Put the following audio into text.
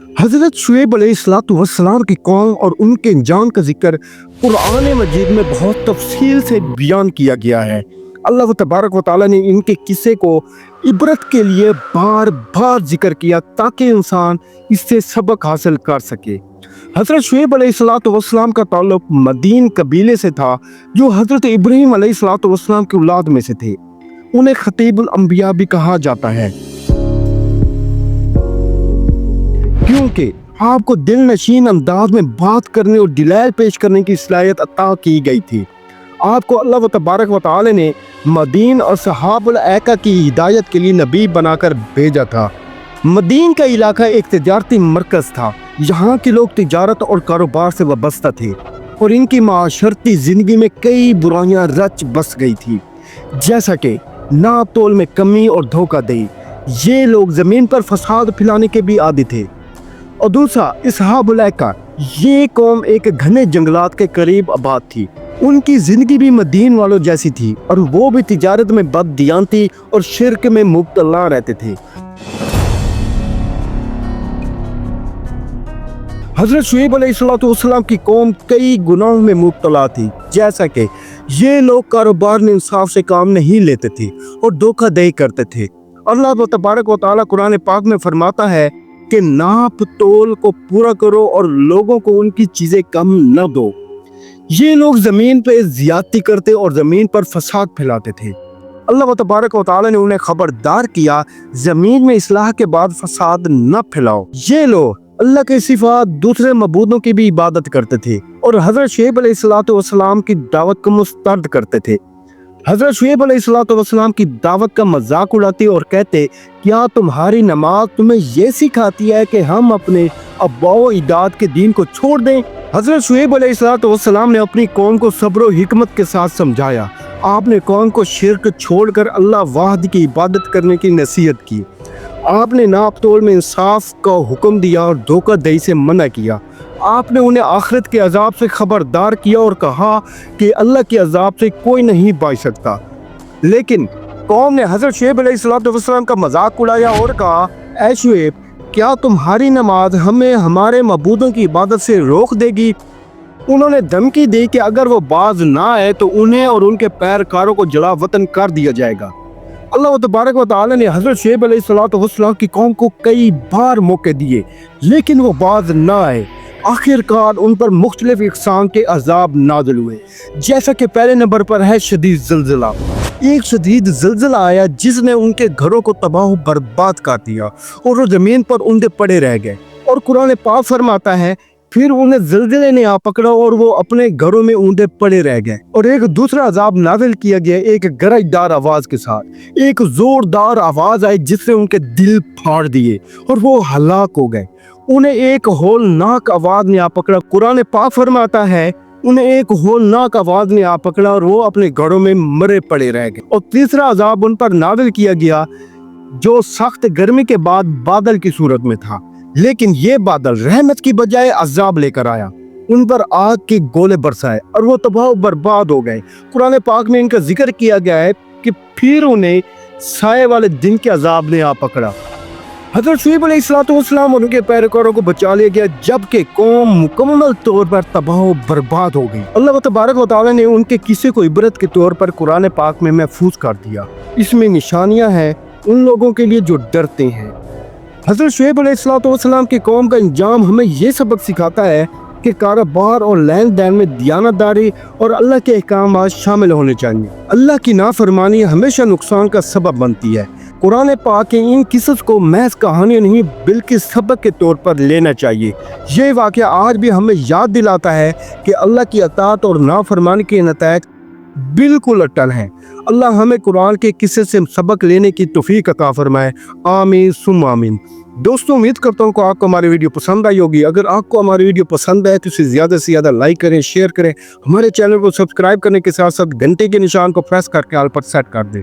हज़रत शुएब अलैहिस्सलाम की कौम और उनके अंजाम का जिक्र कुरान मजीद में बहुत तफसील से बयान किया गया है। अल्लाह तबारक व तआला ने इनके किस्से को इबरत के लिए बार बार जिक्र किया ताकि इंसान इससे सबक हासिल कर सके। हज़रत शुएब अलैहिस्सलाम का ताल्लुक मदीन कबीले से था जो हज़रत इब्राहीम अलैहिस्सलाम की औलाद में से थे। उन्हें खतीबुल अंबिया भी कहा जाता है क्योंकि आपको दिल नशीन अंदाज में बात करने और दलाइल पेश करने की सलाहियत अता की गई थी। आपको अल्लाह तबारक व तआला ने मदीन और सहाबुल ऐका की हिदायत के लिए नबी बनाकर भेजा था। मदीन का इलाका एक तिजारती मरकज़ था। यहाँ के लोग तिजारत और कारोबार से वाबस्ता थे और इनकी माशरती ज़िंदगी में कई बुराइयाँ रच बस गई थी, जैसा कि नाप तोल में कमी और धोखाधड़ी। ये लोग ज़मीन पर फसाद फैलाने के भी आदी थे। और दूसरा, असहाबुल ऐका, ये कौम एक घने जंगलात के करीब आबाद थी। उनकी ज़िंदगी भी मदीन वालों जैसी थी और वो भी तिजारत में बददियानती और शिरक में मुब्तला रहते थे। हज़रत शुएब अलैहिस्सलाम की कौम कई गुनाहों में मुब्तला थी, जैसा कि ये लोग कारोबार में इंसाफ से काम नहीं लेते थे और धोखाधड़ी करते थे। अल्लाह तबारक व तआला कुरान पाक में फरमाता है कि नाप तोल को पूरा करो और लोगों को उनकी चीज़ें कम न दो। ये लोग ज़मीन पे ज़्यादती करते और ज़मीन पर फसाद फैलाते थे। अल्लाह तबारक व तआला ने उन्हें खबरदार किया, ज़मीन में इस्लाह के बाद फसाद न फैलाओ। ये लोग अल्लाह के सिवा दूसरे मबूदों की भी इबादत करते थे और हज़रत शुएब अलैहिस्सलाम की दावत को मुस्तरद करते थे। हज़रत शुएब अलैहिस्सलाम की दावत का मजाक उड़ाते और कहते, क्या तुम्हारी नमाज तुम्हें ये सिखाती है कि हम अपने अब्बाओ इजाद के दीन को छोड़ दें? हज़रत शुएब अलैहिस्सलाम ने अपनी कौम को सब्र और हिकमत के साथ समझाया। आपने कौम को शिरक छोड़कर अल्लाह वाहिद की इबादत करने की नसीहत की। आपने नाप तोल में इंसाफ का हुक्म दिया और धोखाधड़ी से मना किया। आपने उन्हें आखिरत के अजाब से खबरदार किया और कहा कि अल्लाह के अजाब से कोई नहीं बच सकता। लेकिन कौम ने हज़रत शुएब अलैहिस्सलाम का मजाक उड़ाया और कहा, ऐ शुएब, क्या तुम्हारी नमाज हमें हमारे मबूदों की इबादत से रोक देगी? उन्होंने धमकी दी कि अगर वो बाज ना आए तो उन्हें और उनके पैरकारों को जला वतन कर दिया जाएगा। अल्लाह तबारक व तआला ने हज़रत शुएब अलैहिस्सलाम की कौम को कई बार मौके दिए, लेकिन वो बाज ना आए। आखिरकार उन पर मुख्तलिफ इक़साम के अजाब नाज़िल हुए, जैसा कि पहले नंबर पर है शदीद ज़िलज़िला। एक शदीद ज़िलज़िला आया जिसने उनके घरों को तबाह बर्बाद कर दिया और वो ज़मीन पर उनके पड़े रह गए। और कुरान पाक फरमाता है, फिर उन्हें ज़िलज़िले ने आ पकड़ा और वो अपने घरों में ऊंधे पड़े रह गए। और एक दूसरा अजाब नाज़िल किया गया एक गरजदार आवाज़ के साथ। एक ज़ोरदार आवाज़ आई जिससे उनके दिल फाड़ दिए और वो हलाक हो गए। उन्हें एक होलनाक आवाज़ ने आ पकड़ा। कुरान पाक फरमाता है, उन्हें एक होलनाक आवाज़ ने आ पकड़ा और वो अपने घरों में मरे पड़े रह गए। और तीसरा अजाब उन पर नाज़िल किया गया जो सख्त गर्मी के बाद बादल की सूरत में था, लेकिन ये बादल रहमत की बजाय अजाब लेकर आया। उन पर आग के गोले बरसाए और वो तबाह बर्बाद हो गए। कुरान पाक में इनका जिक्र किया गया है कि फिर उन्हें साए वाले दिन के अजाब ने आ पकड़ा। हज़रत शुएब अलैहिस्सलाम और उनके पैरोकारों को बचा लिया गया, जबकि कौम मुकम्मल तौर पर तबाह बर्बाद हो गई। अल्लाह तबारक व तआला ने उनके किस्से को इबरत के तौर पर कुरान पाक में महफूज कर दिया। इसमें निशानियां हैं उन लोगों के लिए जो डरते हैं। हज़रत शुएब अलैहिस्सलाम की कौम का अंजाम हमें यह सबक सिखाता है कि कारोबार और लेन देन में दियानतदारी और अल्लाह के अहकाम शामिल होने चाहिए। अल्लाह की नाफरमानी हमेशा नुकसान का सबब बनती है। कुरान पाक के इन किस्सों को महज कहानी नहीं बल्कि सबक के तौर पर लेना चाहिए। ये वाक़या आज भी हमें याद दिलाता है कि अल्लाह की अताअत और नाफरमानी के नताइज बिल्कुल अटल हैं। अल्लाह हमें कुरान के किस्से से सबक लेने की तौफीक अता फरमाए। आमीन सुम्मा आमीन। दोस्तों, उम्मीद करता हूँ कि आपको हमारी वीडियो पसंद आई होगी। अगर आपको हमारी वीडियो पसंद आए तो इसे ज़्यादा से ज़्यादा लाइक करें, शेयर करें। हमारे चैनल को सब्सक्राइब करने के साथ साथ घंटे के निशान को प्रेस करके ऑल पर सेट कर दें।